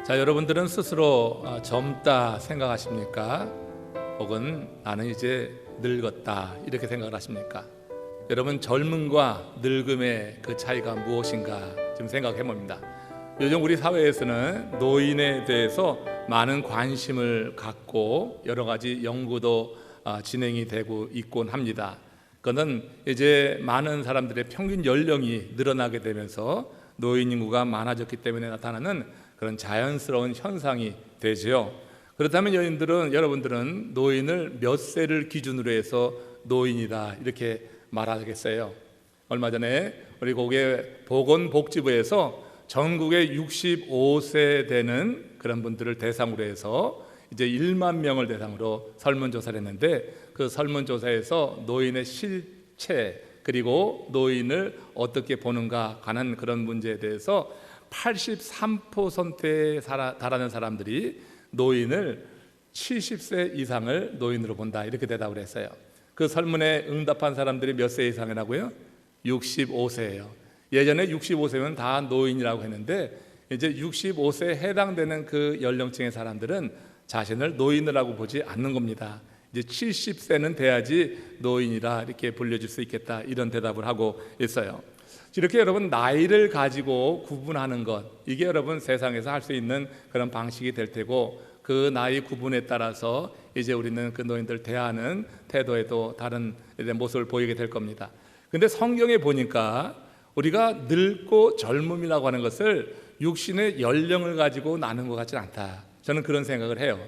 자, 여러분들은 스스로 젊다 생각하십니까? 혹은 나는 이제 늙었다 이렇게 생각을 하십니까? 여러분, 젊음과 늙음의 그 차이가 무엇인가 좀 생각해 봅니다. 요즘 우리 사회에서는 노인에 대해서 많은 관심을 갖고 여러 가지 연구도 진행이 되고 있곤 합니다. 그거는 이제 많은 사람들의 평균 연령이 늘어나게 되면서 노인 인구가 많아졌기 때문에 나타나는 그런 자연스러운 현상이 되죠. 그렇다면 여러분들은 노인을 몇 세를 기준으로 해서 노인이다 이렇게 말하겠어요? 얼마 전에 우리 보건복지부에서 전국에 65세 되는 그런 분들을 대상으로 해서 이제 1만 명을 대상으로 설문조사를 했는데, 그 설문조사에서 노인의 실체 그리고 노인을 어떻게 보는가 하는 그런 문제에 대해서 83%에 달하는 사람들이 노인을 70세 이상을 노인으로 본다 이렇게 대답을 했어요. 그 설문에 응답한 사람들이 몇 세 이상이라고요? 65세예요. 예전에 65세면 다 노인이라고 했는데 이제 65세에 해당되는 그 연령층의 사람들은 자신을 노인이라고 보지 않는 겁니다. 이제 70세는 돼야지 노인이라 이렇게 불려줄 수 있겠다 이런 대답을 하고 있어요. 이렇게 여러분 나이를 가지고 구분하는 것, 이게 여러분 세상에서 할 수 있는 그런 방식이 될 테고, 그 나이 구분에 따라서 이제 우리는 그 노인들 대하는 태도에도 다른 모습을 보이게 될 겁니다. 근데 성경에 보니까 우리가 늙고 젊음이라고 하는 것을 육신의 연령을 가지고 나눈 것 같지 않다, 저는 그런 생각을 해요.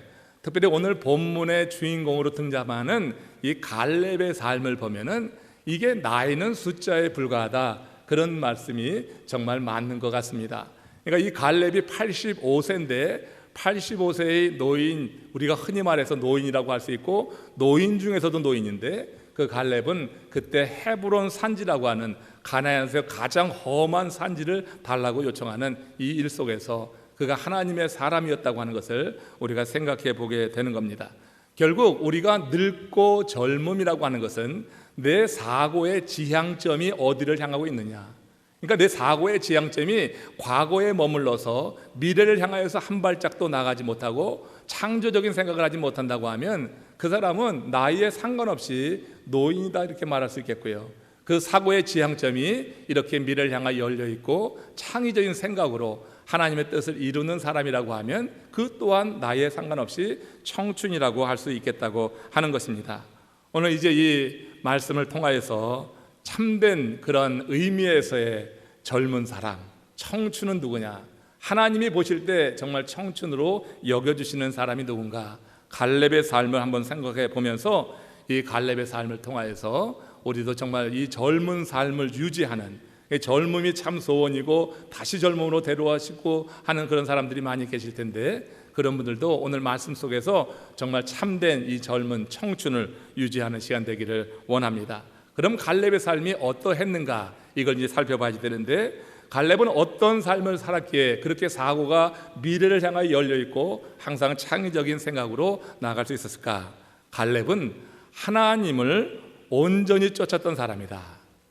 특별히 오늘 본문의 주인공으로 등장하는 이 갈렙의 삶을 보면은 이게 나이는 숫자에 불과하다, 그런 말씀이 정말 맞는 것 같습니다. 그러니까 이 갈렙이 85세인데 85세의 노인, 우리가 흔히 말해서 노인이라고 할 수 있고 노인 중에서도 노인인데, 그 갈렙은 그때 헤브론 산지라고 하는 가나안에서 가장 험한 산지를 달라고 요청하는 이 일 속에서 그가 하나님의 사람이었다고 하는 것을 우리가 생각해 보게 되는 겁니다. 결국 우리가 늙고 젊음이라고 하는 것은 내 사고의 지향점이 어디를 향하고 있느냐, 그러니까 내 사고의 지향점이 과거에 머물러서 미래를 향하여서 한 발짝도 나가지 못하고 창조적인 생각을 하지 못한다고 하면 그 사람은 나이에 상관없이 노인이다 이렇게 말할 수 있겠고요. 그 사고의 지향점이 이렇게 미래를 향하여 열려 있고 창의적인 생각으로 하나님의 뜻을 이루는 사람이라고 하면 그 또한 나이에 상관없이 청춘이라고 할 수 있겠다고 하는 것입니다. 오늘 이제 이 말씀을 통하여서 참된 그런 의미에서의 젊은 사람, 청춘은 누구냐, 하나님이 보실 때 정말 청춘으로 여겨주시는 사람이 누군가, 갈렙의 삶을 한번 생각해 보면서 이 갈렙의 삶을 통하여서 우리도 정말 이 젊은 삶을 유지하는, 젊음이 참 소원이고 다시 젊음으로 데려와시고 하는 그런 사람들이 많이 계실 텐데, 그런 분들도 오늘 말씀 속에서 정말 참된 이 젊은 청춘을 유지하는 시간 되기를 원합니다. 그럼 갈렙의 삶이 어떠했는가, 이걸 이제 살펴봐야 되는데, 갈렙은 어떤 삶을 살았기에 그렇게 사고가 미래를 향하여 열려 있고 항상 창의적인 생각으로 나아갈 수 있었을까? 갈렙은 하나님을 온전히 쫓았던 사람이다.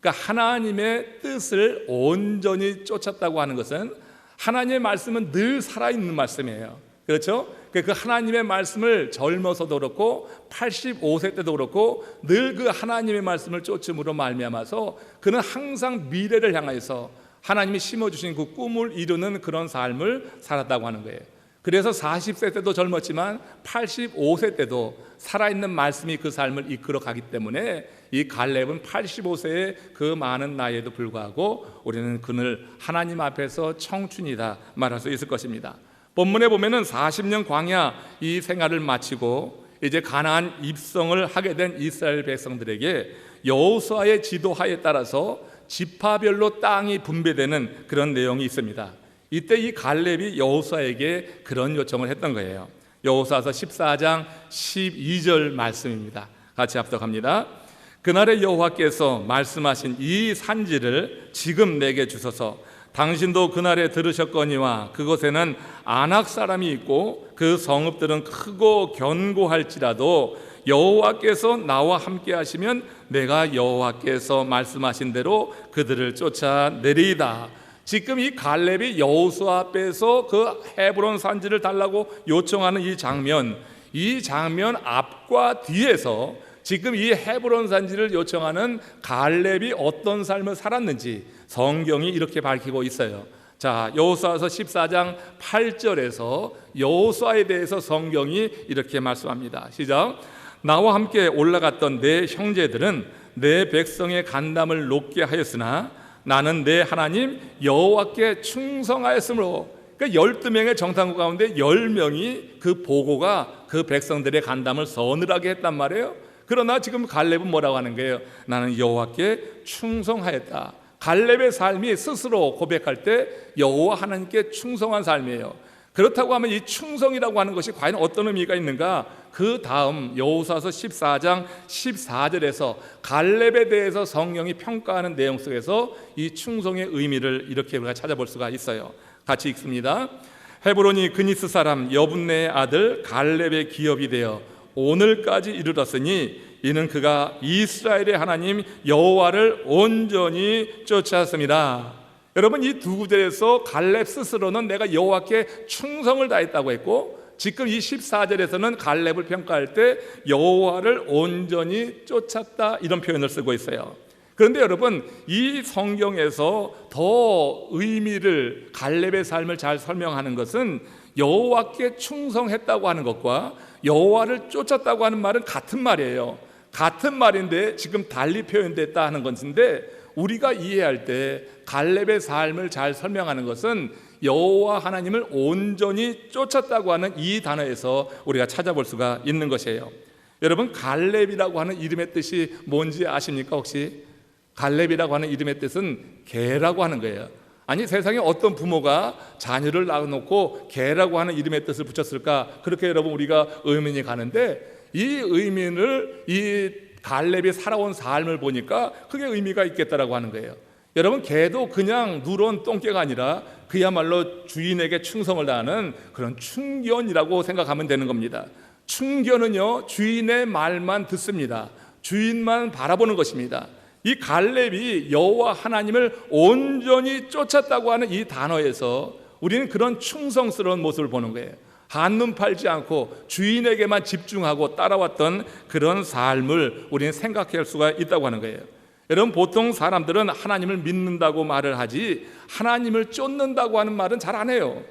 그러니까 하나님의 뜻을 온전히 쫓았다고 하는 것은, 하나님의 말씀은 늘 살아있는 말씀이에요. 그렇죠? 그 하나님의 말씀을 젊어서도 그렇고 85세 때도 그렇고 늘 그 하나님의 말씀을 쫓음으로 말미암아서 그는 항상 미래를 향해서 하나님이 심어주신 그 꿈을 이루는 그런 삶을 살았다고 하는 거예요. 그래서 40세 때도 젊었지만 85세 때도 살아있는 말씀이 그 삶을 이끌어 가기 때문에 이 갈렙은 85세의 그 많은 나이에도 불구하고 우리는 그를 하나님 앞에서 청춘이다 말할 수 있을 것입니다. 본문에 보면은 40년 광야 이 생활을 마치고 이제 가나안 입성을 하게 된 이스라엘 백성들에게 여호수아의 지도하에 따라서 지파별로 땅이 분배되는 그런 내용이 있습니다. 이때 이 갈렙이 여호수아에게 그런 요청을 했던 거예요. 여호수아서 14장 12절 말씀입니다. 같이 합독합니다. 그날에 여호와께서 말씀하신 이 산지를 지금 내게 주소서. 당신도 그날에 들으셨거니와 그곳에는 아낙 사람이 있고 그 성읍들은 크고 견고할지라도 여호와께서 나와 함께 하시면 내가 여호와께서 말씀하신 대로 그들을 쫓아내리이다. 지금 이 갈렙이 여호수아 앞에서 그 헤브론 산지를 달라고 요청하는 이 장면 앞과 뒤에서 지금 이 헤브론 산지를 요청하는 갈렙이 어떤 삶을 살았는지 성경이 이렇게 밝히고 있어요. 자, 여호수아서 14장 8절에서 여호수아에 대해서 성경이 이렇게 말씀합니다. 시작. 나와 함께 올라갔던 내 형제들은 내 백성의 간담을 높게 하였으나 나는 내 하나님 여호와께 충성하였으므로, 그러니까 12명의 정탐구 가운데 10명이 그 보고가 그 백성들의 간담을 서늘하게 했단 말이에요. 그러나 지금 갈렙은 뭐라고 하는 거예요? 나는 여호와께 충성하였다. 갈렙의 삶이 스스로 고백할 때 여호와 하나님께 충성한 삶이에요. 그렇다고 하면 이 충성이라고 하는 것이 과연 어떤 의미가 있는가? 그 다음 여호수아서 14장 14절에서 갈렙에 대해서 성령이 평가하는 내용 속에서 이 충성의 의미를 이렇게 우리가 찾아볼 수가 있어요. 같이 읽습니다. 헤브론이 그니스 사람 여분네의 아들 갈렙의 기업이 되어 오늘까지 이르렀으니 이는 그가 이스라엘의 하나님 여호와를 온전히 쫓았습니다. 여러분, 이 두 구절에서 갈렙 스스로는 내가 여호와께 충성을 다했다고 했고, 지금 이 14절에서는 갈렙을 평가할 때 여호와를 온전히 쫓았다, 이런 표현을 쓰고 있어요. 그런데 여러분, 이 성경에서 더 의미를, 갈렙의 삶을 잘 설명하는 것은 여호와께 충성했다고 하는 것과 여호와를 쫓았다고 하는 말은 같은 말이에요. 같은 말인데 지금 달리 표현됐다 하는 것인데, 우리가 이해할 때 갈렙의 삶을 잘 설명하는 것은 여호와 하나님을 온전히 쫓았다고 하는 이 단어에서 우리가 찾아볼 수가 있는 것이에요. 여러분, 갈렙이라고 하는 이름의 뜻이 뭔지 아십니까? 혹시 갈렙이라고 하는 이름의 뜻은 개라고 하는 거예요. 아니, 세상에 어떤 부모가 자녀를 낳아놓고 개라고 하는 이름의 뜻을 붙였을까? 그렇게 여러분 우리가 의문이 가는데, 이 의미를 이 갈렙이 살아온 삶을 보니까 그게 의미가 있겠다라고 하는 거예요. 여러분, 개도 그냥 누런 똥개가 아니라 그야말로 주인에게 충성을 다하는 그런 충견이라고 생각하면 되는 겁니다. 충견은요, 주인의 말만 듣습니다. 주인만 바라보는 것입니다. 이 갈렙이 여호와 하나님을 온전히 쫓았다고 하는 이 단어에서 우리는 그런 충성스러운 모습을 보는 거예요. 한눈 팔지 않고 주인에게만 집중하고 따라왔던 그런 삶을 우리는 생각할 수가 있다고 하는 거예요. 여러분, 보통 사람들은 하나님을 믿는다고 말을 하지 하나님을 쫓는다고 하는 말은 잘 안 해요.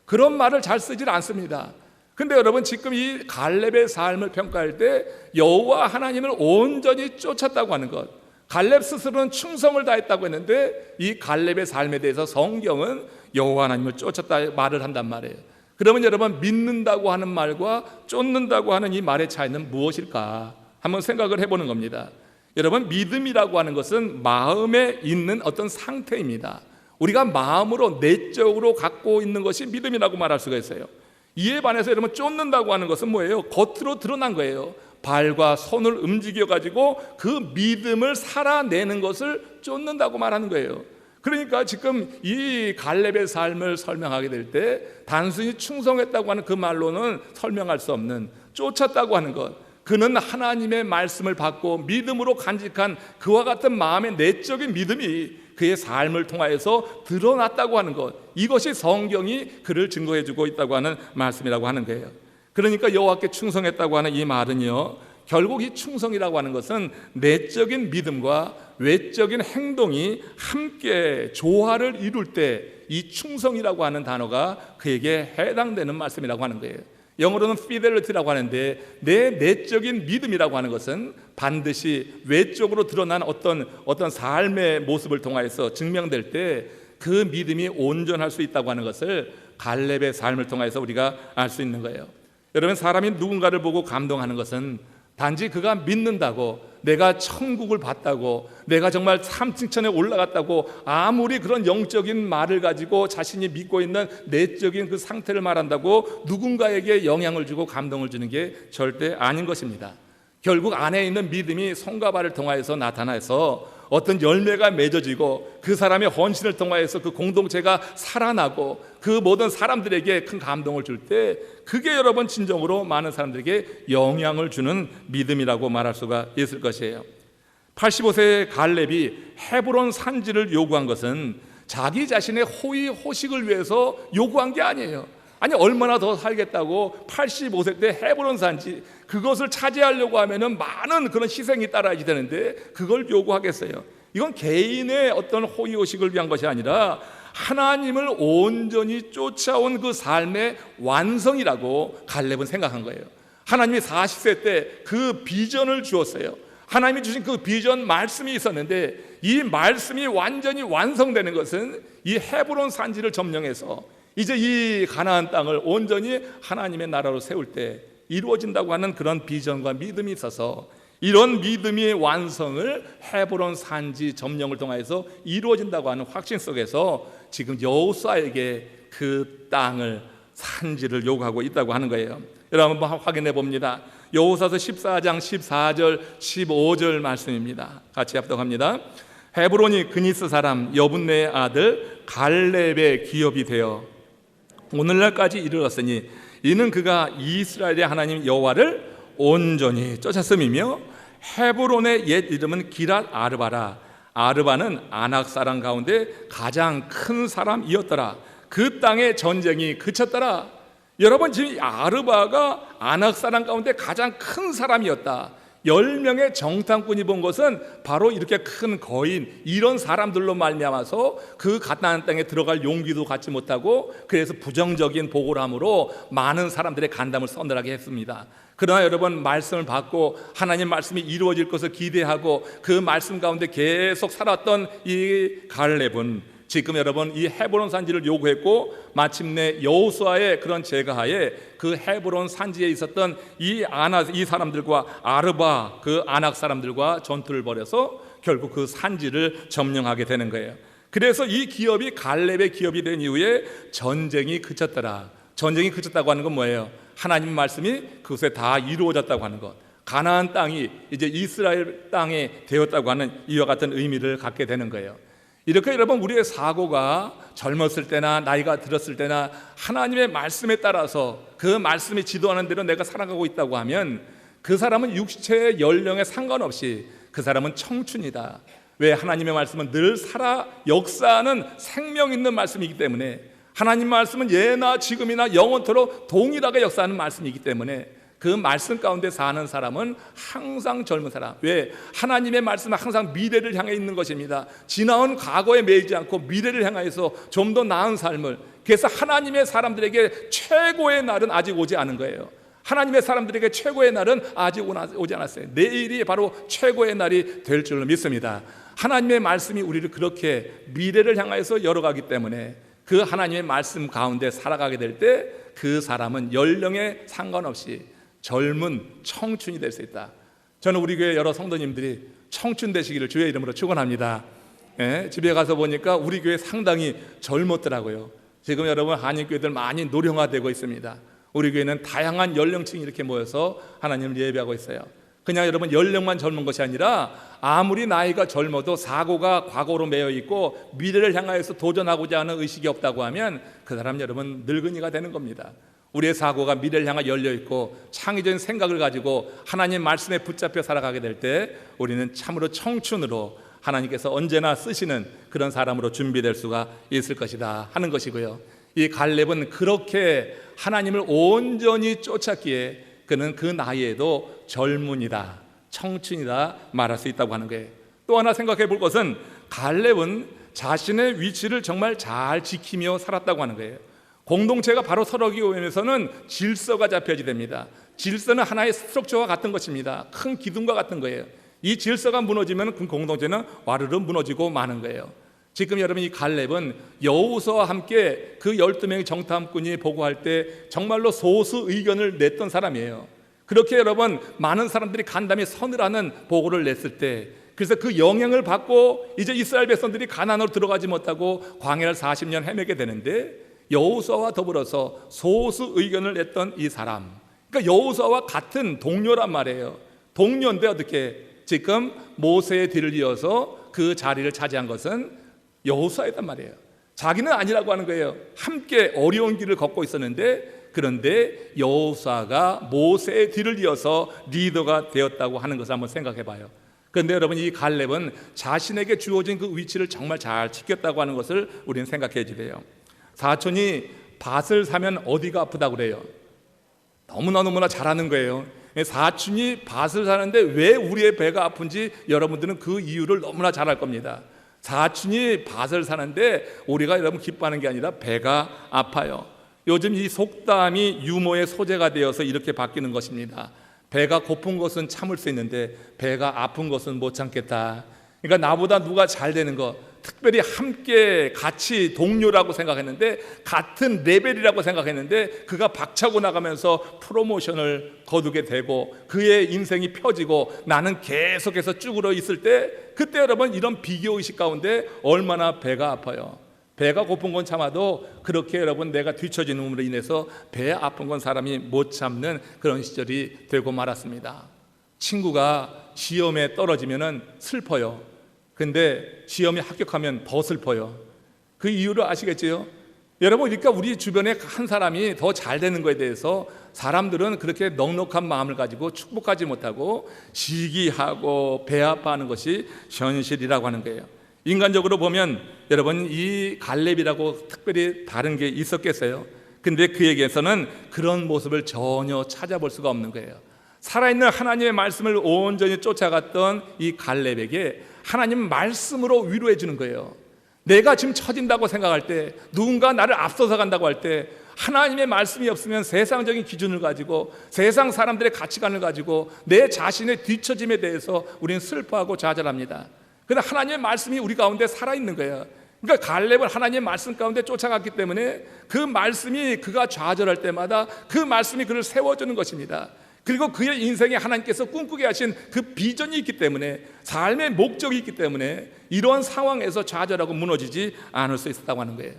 그런 말을 잘 쓰질 않습니다. 근데 여러분, 지금 이 갈렙의 삶을 평가할 때 여호와 하나님을 온전히 쫓았다고 하는 것, 갈렙 스스로는 충성을 다했다고 했는데 이 갈렙의 삶에 대해서 성경은 여호와 하나님을 쫓았다 말을 한단 말이에요. 그러면 여러분, 믿는다고 하는 말과 쫓는다고 하는 이 말의 차이는 무엇일까? 한번 생각을 해보는 겁니다. 여러분, 믿음이라고 하는 것은 마음에 있는 어떤 상태입니다. 우리가 마음으로 내적으로 갖고 있는 것이 믿음이라고 말할 수가 있어요. 이에 반해서 여러분, 쫓는다고 하는 것은 뭐예요? 겉으로 드러난 거예요. 발과 손을 움직여 가지고 그 믿음을 살아내는 것을 쫓는다고 말하는 거예요. 그러니까 지금 이 갈렙의 삶을 설명하게 될 때 단순히 충성했다고 하는 그 말로는 설명할 수 없는, 쫓았다고 하는 것, 그는 하나님의 말씀을 받고 믿음으로 간직한 그와 같은 마음의 내적인 믿음이 그의 삶을 통하여서 드러났다고 하는 것, 이것이 성경이 그를 증거해주고 있다고 하는 말씀이라고 하는 거예요. 그러니까 여호와께 충성했다고 하는 이 말은요, 결국 이 충성이라고 하는 것은 내적인 믿음과 외적인 행동이 함께 조화를 이룰 때 이 충성이라고 하는 단어가 그에게 해당되는 말씀이라고 하는 거예요. 영어로는 fidelity라고 하는데, 내 내적인 믿음이라고 하는 것은 반드시 외적으로 드러난 어떤 삶의 모습을 통하여서 증명될 때 그 믿음이 온전할 수 있다고 하는 것을 갈렙의 삶을 통해서 우리가 알 수 있는 거예요. 여러분, 사람이 누군가를 보고 감동하는 것은 단지 그가 믿는다고, 내가 천국을 봤다고, 내가 정말 3층천에 올라갔다고 아무리 그런 영적인 말을 가지고 자신이 믿고 있는 내적인 그 상태를 말한다고 누군가에게 영향을 주고 감동을 주는 게 절대 아닌 것입니다. 결국 안에 있는 믿음이 손과 발을 통하여서 나타나서 어떤 열매가 맺어지고 그 사람의 헌신을 통하여서 그 공동체가 살아나고 그 모든 사람들에게 큰 감동을 줄 때, 그게 여러분 진정으로 많은 사람들에게 영향을 주는 믿음이라고 말할 수가 있을 것이에요. 85세의 갈렙이 헤브론 산지를 요구한 것은 자기 자신의 호의 호식을 위해서 요구한 게 아니에요. 아니 얼마나 더 살겠다고 85세 때 헤브론 산지 그것을 차지하려고 하면은 많은 그런 희생이 따라야 되는데 그걸 요구하겠어요? 이건 개인의 어떤 호의 호식을 위한 것이 아니라 하나님을 온전히 쫓아온 그 삶의 완성이라고 갈렙은 생각한 거예요. 하나님이 40세 때 그 비전을 주었어요. 하나님이 주신 그 비전 말씀이 있었는데 이 말씀이 완전히 완성되는 것은 이 헤브론 산지를 점령해서 이제 이 가나안 땅을 온전히 하나님의 나라로 세울 때 이루어진다고 하는 그런 비전과 믿음이 있어서 이런 믿음의 완성을 헤브론 산지 점령을 통해서 이루어진다고 하는 확신 속에서 지금 여호수아에게 그 땅을 산지를 요구하고 있다고 하는 거예요. 여러분 한번 확인해 봅니다. 여호수아서 14장 14절 15절 말씀입니다. 같이 합독합니다. 헤브론이 그니스 사람 여분네의 아들 갈렙의 기업이 되어 오늘날까지 이르렀으니 이는 그가 이스라엘의 하나님 여호와를 온전히 쫓았음이며 헤브론의 옛 이름은 기랏 아르바라. 아르바는 아낙 사람 가운데 가장 큰 사람이었더라. 그 땅의 전쟁이 그쳤더라. 여러분 지금 아르바가 아낙 사람 가운데 가장 큰 사람이었다. 10명의 정탐꾼이 본 것은 바로 이렇게 큰 거인 이런 사람들로 말미암아서 그 가나안 땅에 들어갈 용기도 갖지 못하고 그래서 부정적인 보고람으로 많은 사람들의 간담을 서늘하게 했습니다. 그러나 여러분 말씀을 받고 하나님 말씀이 이루어질 것을 기대하고 그 말씀 가운데 계속 살았던 이 갈렙은 지금 여러분 이 헤브론 산지를 요구했고 마침내 여호수아의 그런 제가하에 그 헤브론 산지에 있었던 이 사람들과 아르바 그 아낙 사람들과 전투를 벌여서 결국 그 산지를 점령하게 되는 거예요. 그래서 이 기업이 갈렙의 기업이 된 이후에 전쟁이 그쳤더라. 전쟁이 그쳤다고 하는 건 뭐예요? 하나님 말씀이 그곳에 다 이루어졌다고 하는 것. 가나안 땅이 이제 이스라엘 땅이 되었다고 하는 이와 같은 의미를 갖게 되는 거예요. 이렇게 여러분 우리의 사고가 젊었을 때나 나이가 들었을 때나 하나님의 말씀에 따라서 그 말씀이 지도하는 대로 내가 살아가고 있다고 하면 그 사람은 육체의 연령에 상관없이 그 사람은 청춘이다. 왜? 하나님의 말씀은 늘 살아 역사하는 생명 있는 말씀이기 때문에 하나님 말씀은 예나 지금이나 영원토록 동일하게 역사하는 말씀이기 때문에 그 말씀 가운데 사는 사람은 항상 젊은 사람. 왜? 하나님의 말씀은 항상 미래를 향해 있는 것입니다. 지나온 과거에 매이지 않고 미래를 향해서 좀 더 나은 삶을. 그래서 하나님의 사람들에게 최고의 날은 아직 오지 않은 거예요. 하나님의 사람들에게 최고의 날은 아직 오지 않았어요. 내일이 바로 최고의 날이 될 줄로 믿습니다. 하나님의 말씀이 우리를 그렇게 미래를 향해서 열어가기 때문에 그 하나님의 말씀 가운데 살아가게 될 때 그 사람은 연령에 상관없이 젊은 청춘이 될 수 있다. 저는 우리 교회 여러 성도님들이 청춘 되시기를 주의 이름으로 축원합니다. 집에 가서 보니까 우리 교회 상당히 젊었더라고요. 지금 여러분 한인교회들 많이 노령화되고 있습니다. 우리 교회는 다양한 연령층이 이렇게 모여서 하나님을 예배하고 있어요. 그냥 여러분 연령만 젊은 것이 아니라 아무리 나이가 젊어도 사고가 과거로 매여 있고 미래를 향하여서 도전하고자 하는 의식이 없다고 하면 그 사람 여러분 늙은이가 되는 겁니다. 우리의 사고가 미래를 향해 열려있고 창의적인 생각을 가지고 하나님 말씀에 붙잡혀 살아가게 될 때 우리는 참으로 청춘으로 하나님께서 언제나 쓰시는 그런 사람으로 준비될 수가 있을 것이다 하는 것이고요. 이 갈렙은 그렇게 하나님을 온전히 쫓았기에 그는 그 나이에도 젊은이다, 청춘이다 말할 수 있다고 하는 거예요. 또 하나 생각해 볼 것은 갈렙은 자신의 위치를 정말 잘 지키며 살았다고 하는 거예요. 공동체가 바로 서러기 오면서는 질서가 잡혀야지 됩니다. 질서는 하나의 스트럭처와 같은 것입니다. 큰 기둥과 같은 거예요. 이 질서가 무너지면 그 공동체는 와르르 무너지고 마는 거예요. 지금 여러분 이 갈렙은 여호수아와 함께 그 12명의 정탐꾼이 보고할 때 정말로 소수 의견을 냈던 사람이에요. 그렇게 여러분 많은 사람들이 간담이 서늘하는 보고를 냈을 때 그래서 그 영향을 받고 이제 이스라엘 백성들이 가나안으로 들어가지 못하고 광야를 40년 헤매게 되는데 여호수아와 더불어서 소수 의견을 냈던 이 사람, 그러니까 여호수아와 같은 동료란 말이에요. 동료인데 어떻게 지금 모세의 뒤를 이어서 그 자리를 차지한 것은 여호수아였단 말이에요. 자기는 아니라고 하는 거예요. 함께 어려운 길을 걷고 있었는데 그런데 여호수아가 모세의 뒤를 이어서 리더가 되었다고 하는 것을 한번 생각해 봐요. 그런데 여러분, 이 갈렙은 자신에게 주어진 그 위치를 정말 잘 지켰다고 하는 것을 우리는 생각해야 돼요. 사촌이 밭을 사면 어디가 아프다고 그래요? 너무나 잘하는 거예요. 사촌이 밭을 사는데 왜 우리의 배가 아픈지 여러분들은 그 이유를 너무나 잘 알 겁니다. 사촌이 밭을 사는데 우리가 여러분 기뻐하는 게 아니라 배가 아파요. 요즘 이 속담이 유머의 소재가 되어서 이렇게 바뀌는 것입니다. 배가 고픈 것은 참을 수 있는데 배가 아픈 것은 못 참겠다. 그러니까 나보다 누가 잘 되는 거, 특별히 함께 같이 동료라고 생각했는데, 같은 레벨이라고 생각했는데 그가 박차고 나가면서 프로모션을 거두게 되고 그의 인생이 펴지고 나는 계속해서 쭈그러 있을 때, 그때 여러분 이런 비교의식 가운데 얼마나 배가 아파요. 배가 고픈 건 참아도 그렇게 여러분 내가 뒤처지는 음으로 인해서 배 아픈 건 사람이 못 참는 그런 시절이 되고 말았습니다. 친구가 시험에 떨어지면 슬퍼요. 근데 시험에 합격하면 더 슬퍼요. 그 이유를 아시겠지요? 여러분, 그러니까 우리 주변에 한 사람이 더 잘 되는 것에 대해서 사람들은 그렇게 넉넉한 마음을 가지고 축복하지 못하고 시기하고 배 아파하는 것이 현실이라고 하는 거예요. 인간적으로 보면 여러분, 이 갈렙이라고 특별히 다른 게 있었겠어요? 근데 그에게서는 그런 모습을 전혀 찾아볼 수가 없는 거예요. 살아있는 하나님의 말씀을 온전히 쫓아갔던 이 갈렙에게 하나님 말씀으로 위로해 주는 거예요. 내가 지금 처진다고 생각할 때, 누군가 나를 앞서서 간다고 할 때, 하나님의 말씀이 없으면 세상적인 기준을 가지고 세상 사람들의 가치관을 가지고 내 자신의 뒤처짐에 대해서 우리는 슬퍼하고 좌절합니다. 그런데 하나님의 말씀이 우리 가운데 살아있는 거예요. 그러니까 갈렙은 하나님의 말씀 가운데 쫓아갔기 때문에 그 말씀이 그가 좌절할 때마다 그 말씀이 그를 세워주는 것입니다. 그리고 그의 인생에 하나님께서 꿈꾸게 하신 그 비전이 있기 때문에, 삶의 목적이 있기 때문에 이러한 상황에서 좌절하고 무너지지 않을 수 있었다고 하는 거예요.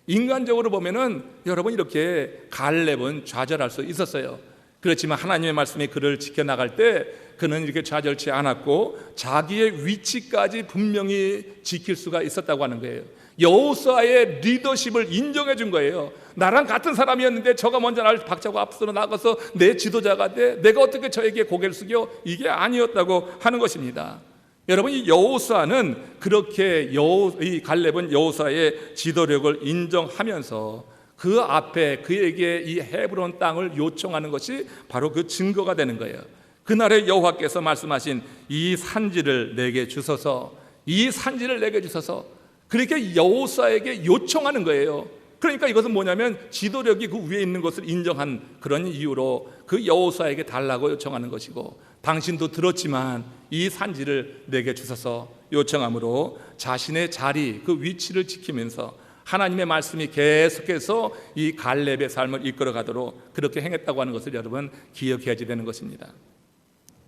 인간적으로 보면은 여러분, 이렇게 갈렙은 좌절할 수 있었어요. 그렇지만 하나님의 말씀이 그를 지켜나갈 때 그는 이렇게 좌절치 않았고 자기의 위치까지 분명히 지킬 수가 있었다고 하는 거예요. 여호수아의 리더십을 인정해 준 거예요. 나랑 같은 사람이었는데 저가 먼저 나를 박차고 앞서 나가서 내 지도자가 돼, 내가 어떻게 저에게 고개를 숙여? 이게 아니었다고 하는 것입니다. 여러분, 이 여호수아는 그렇게 이 갈렙은 여호수아의 지도력을 인정하면서 그 앞에 그에게 이 헤브론 땅을 요청하는 것이 바로 그 증거가 되는 거예요. 그날에 여호와께서 말씀하신 이 산지를 내게 주소서, 이 산지를 내게 주소서, 그렇게 여호수아에게 요청하는 거예요. 그러니까 이것은 뭐냐면 지도력이 그 위에 있는 것을 인정한 그런 이유로 그 여호수아에게 달라고 요청하는 것이고, 당신도 들었지만 이 산지를 내게 주소서 요청함으로 자신의 자리, 그 위치를 지키면서 하나님의 말씀이 계속해서 이 갈렙의 삶을 이끌어가도록 그렇게 행했다고 하는 것을 여러분 기억해야 되는 것입니다.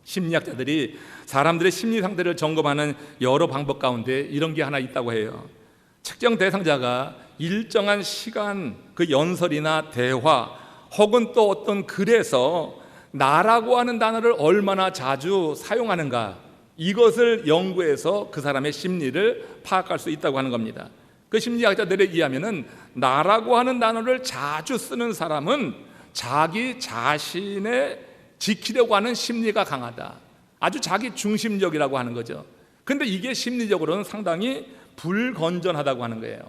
심리학자들이 사람들의 심리 상태를 점검하는 여러 방법 가운데 이런 게 하나 있다고 해요. 측정 대상자가 일정한 시간, 그 연설이나 대화 혹은 또 어떤 글에서 나라고 하는 단어를 얼마나 자주 사용하는가, 이것을 연구해서 그 사람의 심리를 파악할 수 있다고 하는 겁니다. 그 심리학자들에 의하면은 나라고 하는 단어를 자주 쓰는 사람은 자기 자신의 지키려고 하는 심리가 강하다. 아주 자기 중심적이라고 하는 거죠. 근데 이게 심리적으로는 상당히 불건전하다고 하는 거예요.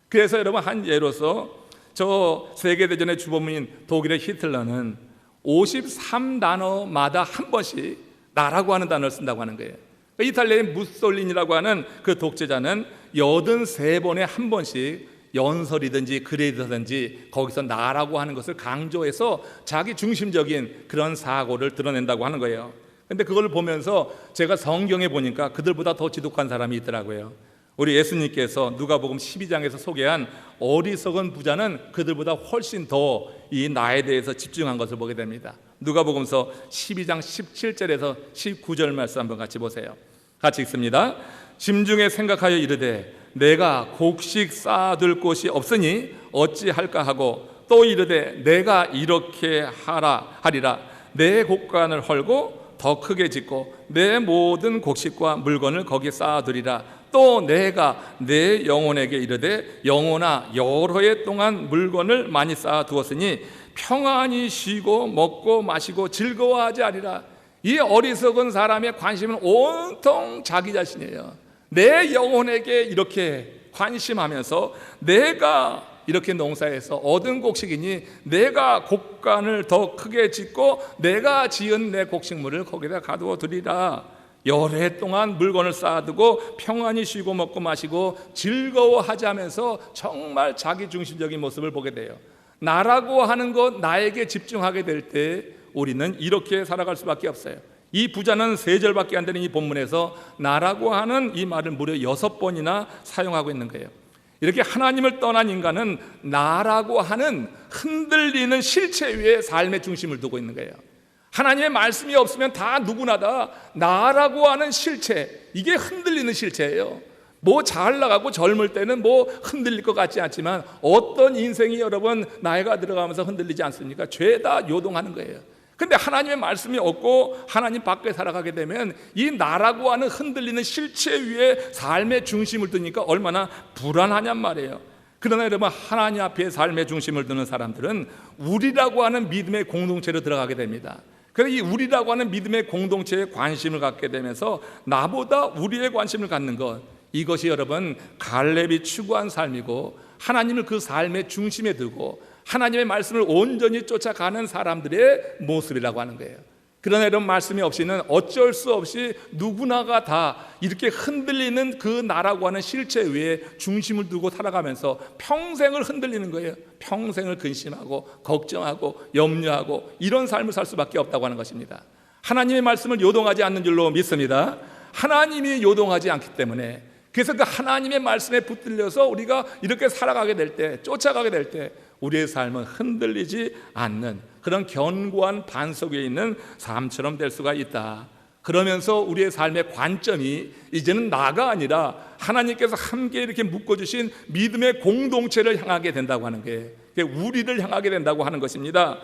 그래서 여러분, 한 예로서 저 세계대전의 주범인 독일의 히틀러는 53단어마다 한 번씩 나라고 하는 단어를 쓴다고 하는 거예요. 이탈리아의 무솔리니라고 하는 그 독재자는 83번에 한 번씩 연설이든지 글이든지 거기서 나라고 하는 것을 강조해서 자기 중심적인 그런 사고를 드러낸다고 하는 거예요. 근데 그걸 보면서 제가 성경에 보니까 그들보다 더 지독한 사람이 있더라고요. 우리 예수님께서 누가복음 12장에서 소개한 어리석은 부자는 그들보다 훨씬 더 이 나에 대해서 집중한 것을 보게 됩니다. 누가복음서 12장 17절에서 19절 말씀 한번 같이 보세요. 같이 읽습니다. 심중에 생각하여 이르되 내가 곡식 쌓아둘 곳이 없으니 어찌할까 하고, 또 이르되 내가 이렇게 하리라. 내 곡간을 헐고 더 크게 짓고 내 모든 곡식과 물건을 거기에 쌓아두리라. 또 내가 내 영혼에게 이르되 영혼아, 여러 해 동안 물건을 많이 쌓아두었으니 평안히 쉬고 먹고 마시고 즐거워하지 아니라. 이 어리석은 사람의 관심은 온통 자기 자신이에요. 내 영혼에게 이렇게 관심하면서 내가 이렇게 농사해서 얻은 곡식이니 내가 곡간을 더 크게 짓고 내가 지은 내 곡식물을 거기다 가두어 두리라. 여러 동안 물건을 쌓아두고 평안히 쉬고 먹고 마시고 즐거워하지 하면서 정말 자기중심적인 모습을 보게 돼요. 나라고 하는 것, 나에게 집중하게 될 때 우리는 이렇게 살아갈 수밖에 없어요. 이 부자는 3절밖에 안 되는 이 본문에서 나라고 하는 이 말을 무려 6번이나 사용하고 있는 거예요. 이렇게 하나님을 떠난 인간은 나라고 하는 흔들리는 실체 위에 삶의 중심을 두고 있는 거예요. 하나님의 말씀이 없으면 다 누구나 다 나라고 하는 실체, 이게 흔들리는 실체예요. 뭐 잘 나가고 젊을 때는 뭐 흔들릴 것 같지 않지만 어떤 인생이 여러분 나이가 들어가면서 흔들리지 않습니까? 죄다 요동하는 거예요. 근데 하나님의 말씀이 없고 하나님 밖에 살아가게 되면 이 나라고 하는 흔들리는 실체 위에 삶의 중심을 두니까 얼마나 불안하냔 말이에요. 그러나 여러분, 하나님 앞에 삶의 중심을 두는 사람들은 우리라고 하는 믿음의 공동체로 들어가게 됩니다. 그래서 이 우리라고 하는 믿음의 공동체에 관심을 갖게 되면서 나보다 우리의 관심을 갖는 것, 이것이 여러분 갈렙이 추구한 삶이고 하나님을 그 삶의 중심에 두고 하나님의 말씀을 온전히 쫓아가는 사람들의 모습이라고 하는 거예요. 그러나 이런 말씀이 없이는 어쩔 수 없이 누구나가 다 이렇게 흔들리는 그 나라고 하는 실체 위에 중심을 두고 살아가면서 평생을 흔들리는 거예요. 평생을 근심하고 걱정하고 염려하고 이런 삶을 살 수밖에 없다고 하는 것입니다. 하나님의 말씀을 요동하지 않는 줄로 믿습니다. 하나님이 요동하지 않기 때문에, 그래서 그 하나님의 말씀에 붙들려서 우리가 이렇게 살아가게 될 때, 쫓아가게 될 때 우리의 삶은 흔들리지 않는 그런 견고한 반석 위에 있는 삶처럼 될 수가 있다. 그러면서 우리의 삶의 관점이 이제는 나가 아니라 하나님께서 함께 이렇게 묶어주신 믿음의 공동체를 향하게 된다고 하는 게, 우리를 향하게 된다고 하는 것입니다.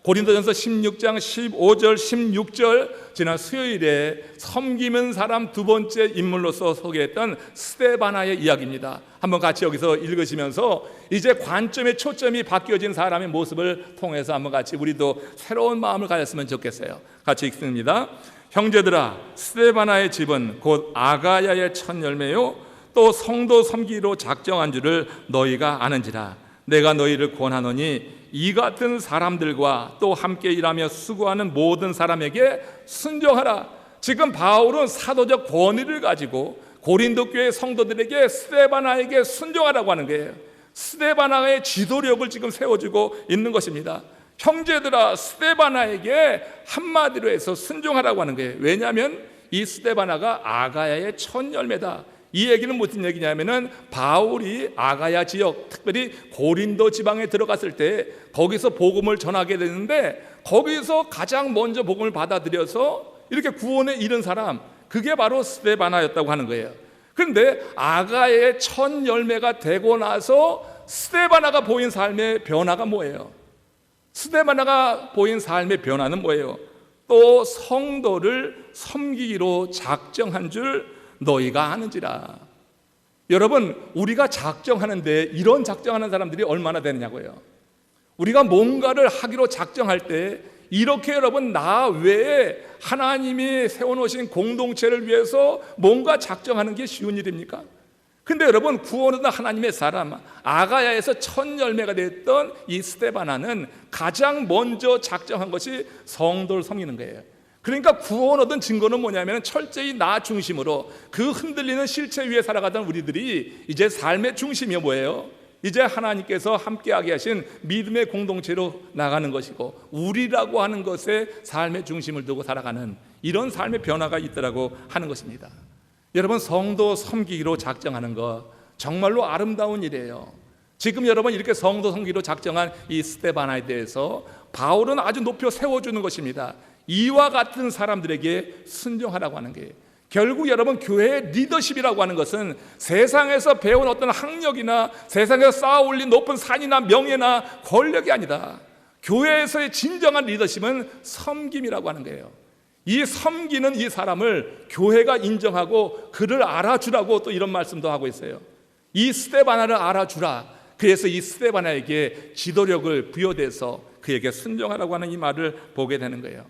고린도전서 16장 15절 16절 지난 수요일에 섬기는 사람 두 번째 인물로서 소개했던 스데바나의 이야기입니다. 한번 같이 여기서 읽으시면서 이제 관점의 초점이 바뀌어진 사람의 모습을 통해서 한번 같이 우리도 새로운 마음을 가졌으면 좋겠어요. 같이 읽습니다. 형제들아, 스데바나의 집은 곧 아가야의 첫 열매요 또 성도 섬기로 작정한 줄을 너희가 아는지라. 내가 너희를 권하노니 이 같은 사람들과 또 함께 일하며 수고하는 모든 사람에게 순종하라. 지금 바울은 사도적 권위를 가지고 고린도 교회 성도들에게 스데바나에게 순종하라고 하는 거예요. 스데바나의 지도력을 지금 세워주고 있는 것입니다. 형제들아, 스데바나에게 한마디로 해서 순종하라고 하는 거예요. 왜냐하면 이 스데바나가 아가야의 첫 열매다. 이 얘기는 무슨 얘기냐면은 바울이 아가야 지역, 특별히 고린도 지방에 들어갔을 때 거기서 복음을 전하게 되는데 거기서 가장 먼저 복음을 받아들여서 이렇게 구원에 이른 사람, 그게 바로 스데바나였다고 하는 거예요. 그런데 아가야의 첫 열매가 되고 나서 스데바나가 보인 삶의 변화가 뭐예요? 스데바나가 보인 삶의 변화는 뭐예요? 또 성도를 섬기기로 작정한 줄 너희가 아는지라. 여러분, 우리가 작정하는데 이런 작정하는 사람들이 얼마나 되느냐고요. 우리가 뭔가를 하기로 작정할 때 이렇게 여러분 나 외에 하나님이 세워놓으신 공동체를 위해서 뭔가 작정하는 게 쉬운 일입니까? 근데 여러분, 구원받은 하나님의 사람 아가야에서 첫 열매가 됐던 이 스데바나는 가장 먼저 작정한 것이 성도를 섬기는 거예요. 그러니까 구원 얻은 증거는 뭐냐면 철저히 나 중심으로 그 흔들리는 실체 위에 살아가던 우리들이 이제 삶의 중심이 뭐예요? 이제 하나님께서 함께하게 하신 믿음의 공동체로 나가는 것이고 우리라고 하는 것에 삶의 중심을 두고 살아가는 이런 삶의 변화가 있더라고 하는 것입니다. 여러분, 성도 섬기기로 작정하는 것 정말로 아름다운 일이에요. 지금 여러분 이렇게 성도 섬기기로 작정한 이 스데바나에 대해서 바울은 아주 높여 세워주는 것입니다. 이와 같은 사람들에게 순종하라고 하는 게, 결국 여러분 교회의 리더십이라고 하는 것은 세상에서 배운 어떤 학력이나 세상에서 쌓아 올린 높은 산이나 명예나 권력이 아니다. 교회에서의 진정한 리더십은 섬김이라고 하는 거예요. 이 섬기는 이 사람을 교회가 인정하고 그를 알아주라고 또 이런 말씀도 하고 있어요. 이 스데바나를 알아주라. 그래서 이 스데바나에게 지도력을 부여돼서 그에게 순종하라고 하는 이 말을 보게 되는 거예요.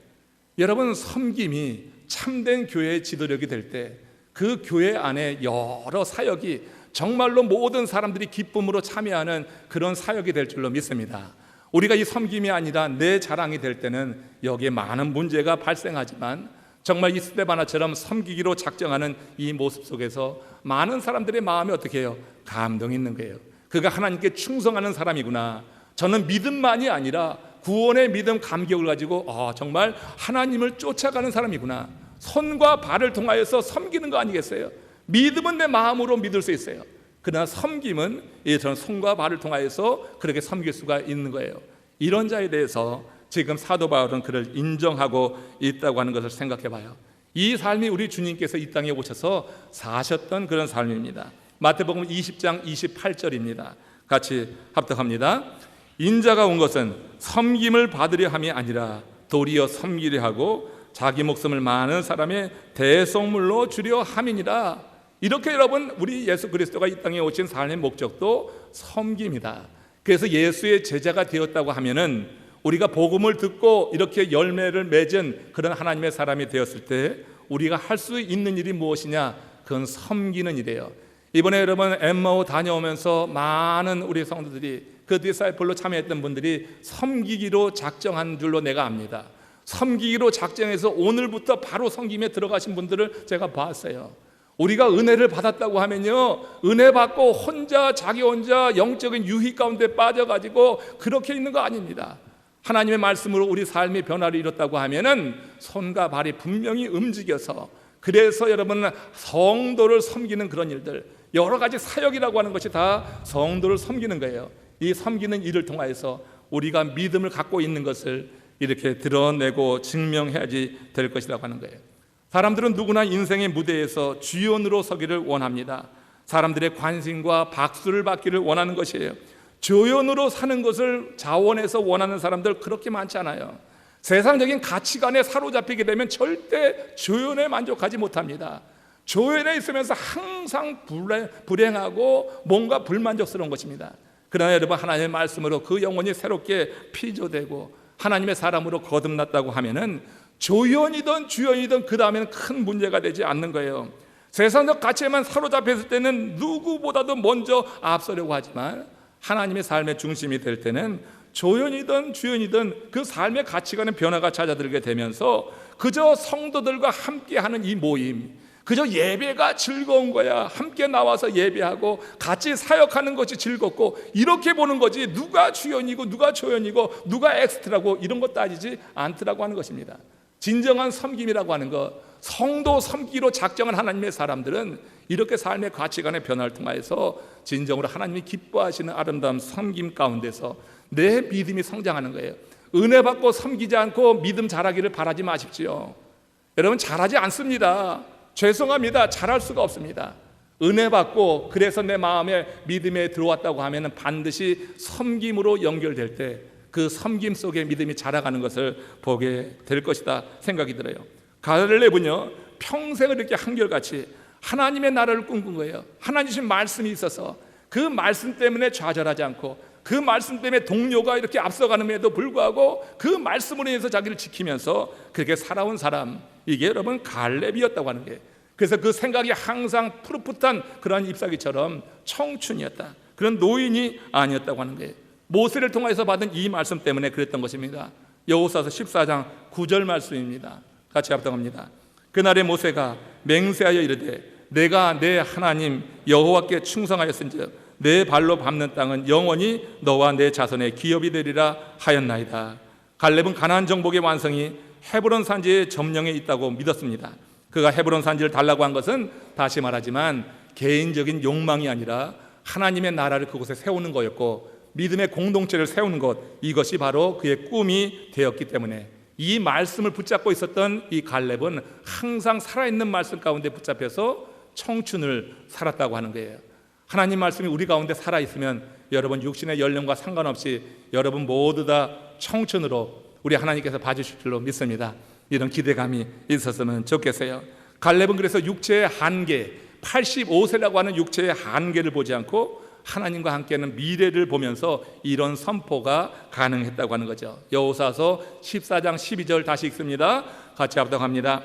여러분, 섬김이 참된 교회의 지도력이 될 때 그 교회 안에 여러 사역이 정말로 모든 사람들이 기쁨으로 참여하는 그런 사역이 될 줄로 믿습니다. 우리가 이 섬김이 아니라 내 자랑이 될 때는 여기에 많은 문제가 발생하지만 정말 이 스데바나처럼 섬기기로 작정하는 이 모습 속에서 많은 사람들의 마음이 어떻게 해요? 감동이 있는 거예요. 그가 하나님께 충성하는 사람이구나. 저는 믿음만이 아니라 구원의 믿음, 감격을 가지고 정말 하나님을 쫓아가는 사람이구나. 손과 발을 통하여서 섬기는 거 아니겠어요? 믿음은 내 마음으로 믿을 수 있어요. 그러나 섬김은 저는 손과 발을 통하여서 그렇게 섬길 수가 있는 거예요. 이런 자에 대해서 지금 사도 바울은 그를 인정하고 있다고 하는 것을 생각해 봐요. 이 삶이 우리 주님께서 이 땅에 오셔서 사셨던 그런 삶입니다. 마태복음 20장 28절입니다. 같이 합독합니다. 인자가 온 것은 섬김을 받으려 함이 아니라 도리어 섬기려 하고 자기 목숨을 많은 사람의 대속물로 주려 함이니라. 이렇게 여러분, 우리 예수 그리스도가 이 땅에 오신 삶의 목적도 섬김이다. 그래서 예수의 제자가 되었다고 하면은 우리가 복음을 듣고 이렇게 열매를 맺은 그런 하나님의 사람이 되었을 때 우리가 할 수 있는 일이 무엇이냐? 그건 섬기는 일이에요. 이번에 여러분 엠마오 다녀오면서 많은 우리 성도들이 그 디사이플로 참여했던 분들이 섬기기로 작정한 줄로 내가 압니다. 섬기기로 작정해서 오늘부터 바로 섬김에 들어가신 분들을 제가 봤어요. 우리가 은혜를 받았다고 하면요, 은혜 받고 자기 혼자 영적인 유희 가운데 빠져가지고 그렇게 있는 거 아닙니다. 하나님의 말씀으로 우리 삶의 변화를 이뤘다고 하면은 손과 발이 분명히 움직여서, 그래서 여러분 성도를 섬기는 그런 일들, 여러 가지 사역이라고 하는 것이 다 성도를 섬기는 거예요. 이 섬기는 일을 통하여서 우리가 믿음을 갖고 있는 것을 이렇게 드러내고 증명해야지 될 것이라고 하는 거예요. 사람들은 누구나 인생의 무대에서 주연으로 서기를 원합니다. 사람들의 관심과 박수를 받기를 원하는 것이에요. 조연으로 사는 것을 자원해서 원하는 사람들 그렇게 많지 않아요. 세상적인 가치관에 사로잡히게 되면 절대 조연에 만족하지 못합니다. 조연에 있으면서 항상 불행하고 뭔가 불만족스러운 것입니다. 그러나 여러분, 하나님의 말씀으로 그 영혼이 새롭게 피조되고 하나님의 사람으로 거듭났다고 하면은 조연이든 주연이든 그 다음에는 큰 문제가 되지 않는 거예요. 세상적 가치에만 사로잡혔을 때는 누구보다도 먼저 앞서려고 하지만 하나님의 삶의 중심이 될 때는 조연이든 주연이든 그 삶의 가치관의 변화가 찾아들게 되면서 그저 성도들과 함께하는 이 모임, 그저 예배가 즐거운 거야. 함께 나와서 예배하고 같이 사역하는 것이 즐겁고 이렇게 보는 거지, 누가 주연이고 누가 조연이고 누가 엑스트라고 이런 거 따지지 않더라고 하는 것입니다. 진정한 섬김이라고 하는 것, 성도 섬기로 작정한 하나님의 사람들은 이렇게 삶의 가치관의 변화를 통하여서 진정으로 하나님이 기뻐하시는 아름다운 섬김 가운데서 내 믿음이 성장하는 거예요. 은혜 받고 섬기지 않고 믿음 자라기를 바라지 마십시오. 여러분, 잘하지 않습니다. 죄송합니다. 잘할 수가 없습니다. 은혜 받고 그래서 내 마음에 믿음에 들어왔다고 하면 반드시 섬김으로 연결될 때 그 섬김 속에 믿음이 자라가는 것을 보게 될 것이다 생각이 들어요. 갈렙은요, 평생을 이렇게 한결같이 하나님의 나라를 꿈꾼 거예요. 하나님 주신 말씀이 있어서 그 말씀 때문에 좌절하지 않고 그 말씀 때문에 동료가 이렇게 앞서가는데도 불구하고 그 말씀으로 인해서 자기를 지키면서 그렇게 살아온 사람, 이게 여러분 갈렙이었다고 하는 거예요. 그래서 그 생각이 항상 푸릇푸릇한 그러한 잎사귀처럼 청춘이었다. 그런 노인이 아니었다고 하는 거예요. 모세를 통해서 받은 이 말씀 때문에 그랬던 것입니다. 여호수아서 14장 9절 말씀입니다. 같이 합독합니다. 그날에 모세가 맹세하여 이르되 내가 내 하나님 여호와께 충성하였은즉 내 발로 밟는 땅은 영원히 너와 내 자손의 기업이 되리라 하였나이다. 갈렙은 가나안 정복의 완성이 헤브론 산지의 점령에 있다고 믿었습니다. 그가 헤브론 산지를 달라고 한 것은 다시 말하지만 개인적인 욕망이 아니라 하나님의 나라를 그곳에 세우는 거였고 믿음의 공동체를 세우는 것, 이것이 바로 그의 꿈이 되었기 때문에 이 말씀을 붙잡고 있었던 이 갈렙은 항상 살아있는 말씀 가운데 붙잡혀서 청춘을 살았다고 하는 거예요. 하나님 말씀이 우리 가운데 살아있으면 여러분 육신의 연령과 상관없이 여러분 모두 다 청춘으로 우리 하나님께서 봐주실 줄로 믿습니다. 이런 기대감이 있었으면 좋겠어요. 갈렙은 그래서 육체의 한계, 85세라고 하는 육체의 한계를 보지 않고 하나님과 함께하는 미래를 보면서 이런 선포가 가능했다고 하는 거죠. 여호수아서 14장 12절 다시 읽습니다. 같이 합독합니다.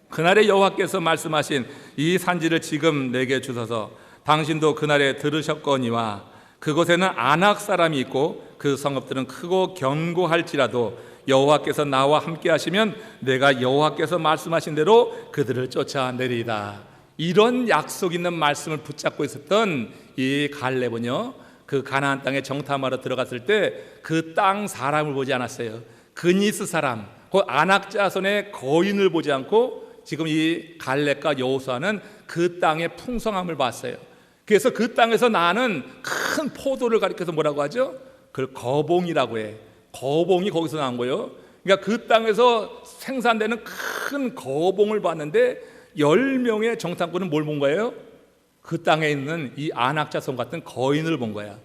그날에 여호와께서 말씀하신 이 산지를 지금 내게 주소서. 당신도 그날에 들으셨거니와 그곳에는 아낙 사람이 있고 그 성읍들은 크고 견고할지라도 여호와께서 나와 함께 하시면 내가 여호와께서 말씀하신 대로 그들을 쫓아내리이다. 이런 약속 있는 말씀을 붙잡고 있었던 이 갈렙은요, 그 가나안 땅에 정탐하러 들어갔을 때 그 땅 사람을 보지 않았어요. 그니스 사람, 그 아낙 자손의 거인을 보지 않고 지금 이 갈렙과 여호수아는 그 땅의 풍성함을 봤어요. 그래서 그 땅에서 나는 큰 포도를 가리켜서 뭐라고 하죠? 그걸 거봉이라고 해. 거봉이 거기서 나온 거예요. 그러니까 그 땅에서 생산되는 큰 거봉을 봤는데 10명의 정탐꾼은 뭘 본 거예요? 그 땅에 있는 이 아낙 자손 같은 거인을 본 거야.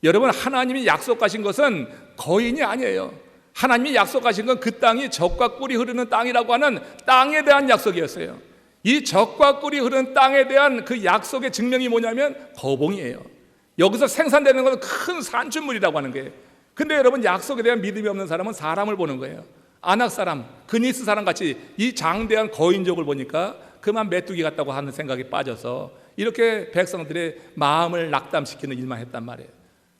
여러분, 하나님이 약속하신 것은 거인이 아니에요. 하나님이 약속하신 건 그 땅이 젖과 꿀이 흐르는 땅이라고 하는 땅에 대한 약속이었어요. 이 젖과 꿀이 흐르는 땅에 대한 그 약속의 증명이 뭐냐면 거봉이에요. 여기서 생산되는 것은 큰 산출물이라고 하는 거예요. 근데 여러분, 약속에 대한 믿음이 없는 사람은 사람을 보는 거예요. 아낙 사람, 그니스 사람 같이 이 장대한 거인족을 보니까 그만 메뚜기 같다고 하는 생각이 빠져서 이렇게 백성들의 마음을 낙담시키는 일만 했단 말이에요.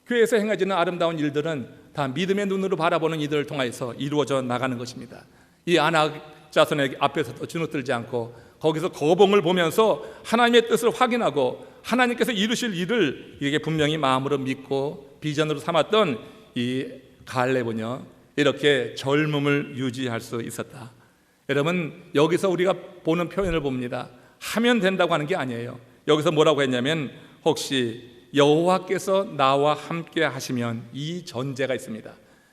교회에서 행해지는 아름다운 일들은 다 믿음의 눈으로 바라보는 이들을 통해서 이루어져 나가는 것입니다. 이 아낙 자손의 앞에서도 주눅들지 않고 거기서 거봉을 보면서 하나님의 뜻을 확인하고 하나님께서 이루실 일을 이게 분명히 마음으로 믿고 비전으로 삼았던 이 갈렙은요, 이렇게 젊음을 유지할 수 있었다. 여러분, 여기서 우리가 보는 표현을 봅니다. 하면 된다고 하는 게 아니에요. 여기서 뭐라고 했냐면 혹시 여호와께서 나와 함께 하시면, 이 전제가 있습니다.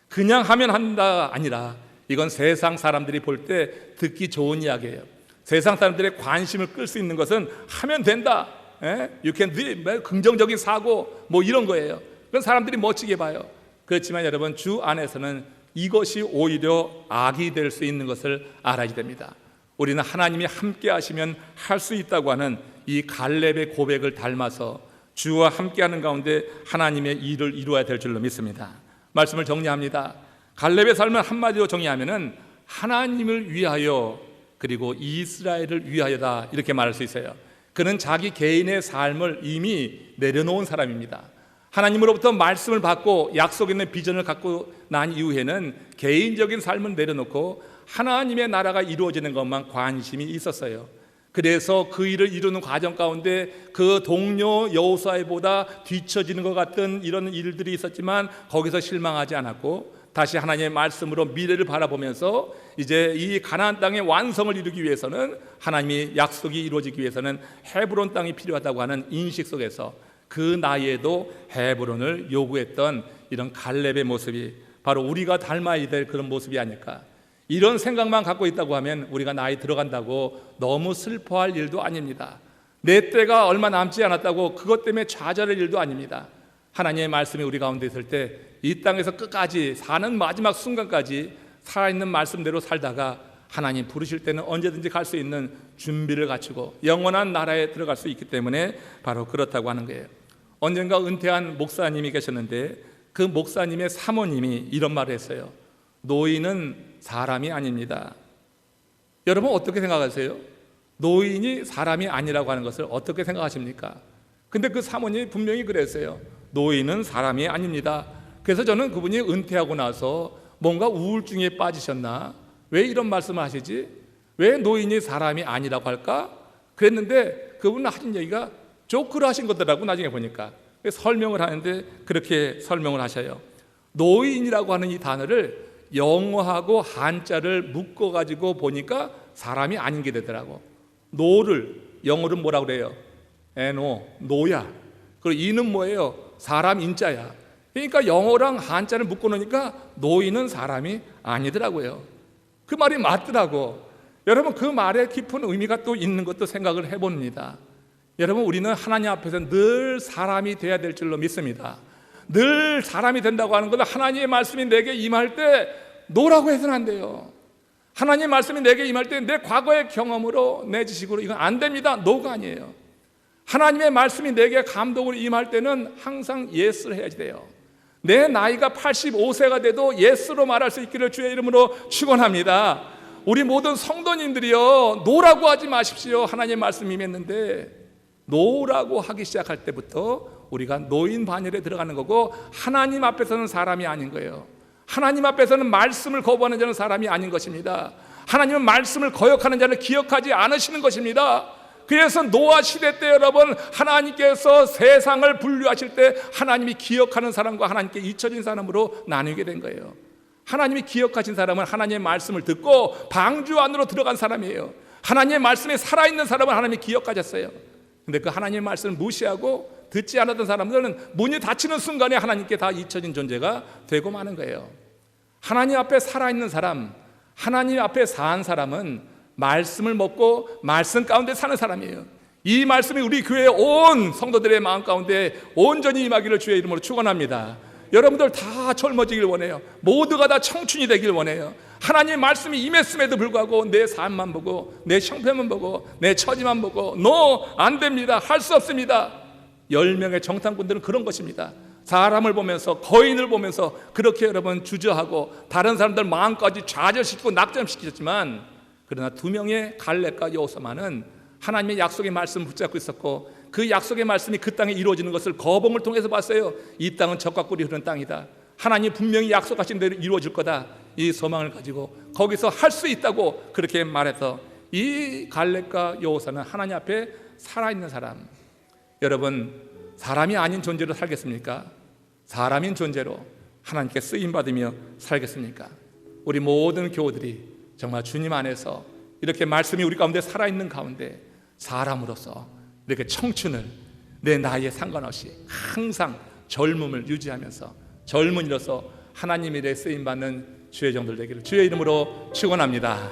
그냥 하면 한다 아니라 이건 세상 사람들이 볼 때 듣기 좋은 이야기예요. 세상 사람들의 관심을 끌 수 있는 것은 하면 된다, You can do it, 긍정적인 사고 뭐 이런 거예요. 그건 사람들이 멋지게 봐요. 그렇지만 여러분, 주 안에서는 이것이 오히려 악이 될 수 있는 것을 알아야 됩니다. 우리는 하나님이 함께 하시면 할 수 있다고 하는 이 갈렙의 고백을 닮아서 주와 함께하는 가운데 하나님의 일을 이루어야 될 줄로 믿습니다. 말씀을 정리합니다. 갈렙의 삶을 한마디로 정리하면은 하나님을 위하여 그리고 이스라엘을 위하여다, 이렇게 말할 수 있어요. 그는 자기 개인의 삶을 이미 내려놓은 사람입니다. 하나님으로부터 말씀을 받고 약속 있는 비전을 갖고 난 이후에는 개인적인 삶을 내려놓고 하나님의 나라가 이루어지는 것만 관심이 있었어요. 그래서 그 일을 이루는 과정 가운데 그 동료 여호수아보다 뒤처지는 것 같은 이런 일들이 있었지만 거기서 실망하지 않았고 다시 하나님의 말씀으로 미래를 바라보면서 이제 이 가나안 땅의 완성을 이루기 위해서는, 하나님이 약속이 이루어지기 위해서는 헤브론 땅이 필요하다고 하는 인식 속에서 그 나이에도 헤브론을 요구했던 이런 갈렙의 모습이 바로 우리가 닮아야 될 그런 모습이 아닐까. 이런 생각만 갖고 있다고 하면 우리가 나이 들어간다고 너무 슬퍼할 일도 아닙니다. 내 때가 얼마 남지 않았다고 그것 때문에 좌절할 일도 아닙니다. 하나님의 말씀이 우리 가운데 있을 때 이 땅에서 끝까지 사는 마지막 순간까지 살아있는 말씀대로 살다가 하나님 부르실 때는 언제든지 갈 수 있는 준비를 갖추고 영원한 나라에 들어갈 수 있기 때문에 바로 그렇다고 하는 거예요. 언젠가 은퇴한 목사님이 계셨는데 그 목사님의 사모님이 이런 말을 했어요. 노인은 사람이 아닙니다. 여러분, 어떻게 생각하세요? 노인이 사람이 아니라고 하는 것을 어떻게 생각하십니까? 근데 그 사모님이 분명히 그랬어요. 노인은 사람이 아닙니다. 그래서 저는 그분이 은퇴하고 나서 뭔가 우울증에 빠지셨나? 왜 이런 말씀을 하시지? 왜 노인이 사람이 아니라고 할까? 그랬는데 그분은 하신 얘기가 조크를 하신 거더라고. 나중에 보니까 설명을 하는데 그렇게 설명을 하셔요. 노인이라고 하는 이 단어를 영어하고 한자를 묶어가지고 보니까 사람이 아닌 게 되더라고. 노를 영어로 뭐라고 그래요? 에노, 노야. 그리고 이는 뭐예요? 사람 인자야. 그러니까 영어랑 한자를 묶어놓으니까 노인은 사람이 아니더라고요. 그 말이 맞더라고. 여러분, 그 말에 깊은 의미가 또 있는 것도 생각을 해봅니다. 여러분, 우리는 하나님 앞에서 늘 사람이 돼야 될 줄로 믿습니다. 늘 사람이 된다고 하는 것은 하나님의 말씀이 내게 임할 때 노라고 해서는 안 돼요. 하나님의 말씀이 내게 임할 때 내 과거의 경험으로 내 지식으로 이건 안 됩니다. 노가 아니에요. 하나님의 말씀이 내게 감동으로 임할 때는 항상 예스를 해야지 돼요. 내 나이가 85세가 돼도 예스로 말할 수 있기를 주의 이름으로 축원합니다. 우리 모든 성도님들이요, 노라고 하지 마십시오. 하나님의 말씀이 임했는데 노라고 하기 시작할 때부터 우리가 노인 반열에 들어가는 거고, 하나님 앞에서는 사람이 아닌 거예요. 하나님 앞에서는 말씀을 거부하는 자는 사람이 아닌 것입니다. 하나님은 말씀을 거역하는 자를 기억하지 않으시는 것입니다. 그래서 노아 시대 때 여러분, 하나님께서 세상을 분류하실 때 하나님이 기억하는 사람과 하나님께 잊혀진 사람으로 나누게 된 거예요. 하나님이 기억하신 사람은 하나님의 말씀을 듣고 방주 안으로 들어간 사람이에요. 하나님의 말씀에 살아있는 사람은 하나님이 기억하셨어요. 근데 그 하나님의 말씀을 무시하고 듣지 않았던 사람들은 문이 닫히는 순간에 하나님께 다 잊혀진 존재가 되고 마는 거예요. 하나님 앞에 살아있는 사람, 하나님 앞에 사는 사람은 말씀을 먹고 말씀 가운데 사는 사람이에요. 이 말씀이 우리 교회의 온 성도들의 마음 가운데 온전히 임하기를 주의 이름으로 축원합니다. 여러분들 다 젊어지길 원해요. 모두가 다 청춘이 되길 원해요. 하나님의 말씀이 임했음에도 불구하고 내 삶만 보고, 내 형편만 보고, 내 처지만 보고, 안 됩니다, 할 수 없습니다. 10명의 정탐꾼들은 그런 것입니다. 사람을 보면서, 거인을 보면서 그렇게 여러분 주저하고 다른 사람들 마음까지 좌절시키고 낙점시키셨지만, 그러나 2명의 갈렙과 여호수아는 하나님의 약속의 말씀을 붙잡고 있었고, 그 약속의 말씀이 그 땅에 이루어지는 것을 거봉을 통해서 봤어요. 이 땅은 젖과 꿀이 흐르는 땅이다, 하나님 분명히 약속하신 대로 이루어질 거다, 이 소망을 가지고 거기서 할 수 있다고 그렇게 말해서, 이 갈렙과 여호수아는 하나님 앞에 살아있는 사람. 여러분, 사람이 아닌 존재로 살겠습니까? 사람인 존재로 하나님께 쓰임받으며 살겠습니까? 우리 모든 교우들이 정말 주님 안에서 이렇게 말씀이 우리 가운데 살아있는 가운데 사람으로서 이렇게 청춘을, 내 나이에 상관없이 항상 젊음을 유지하면서 젊은이로서 하나님의 일에 쓰임받는 주의 종들 되기를 주의 이름으로 축원합니다.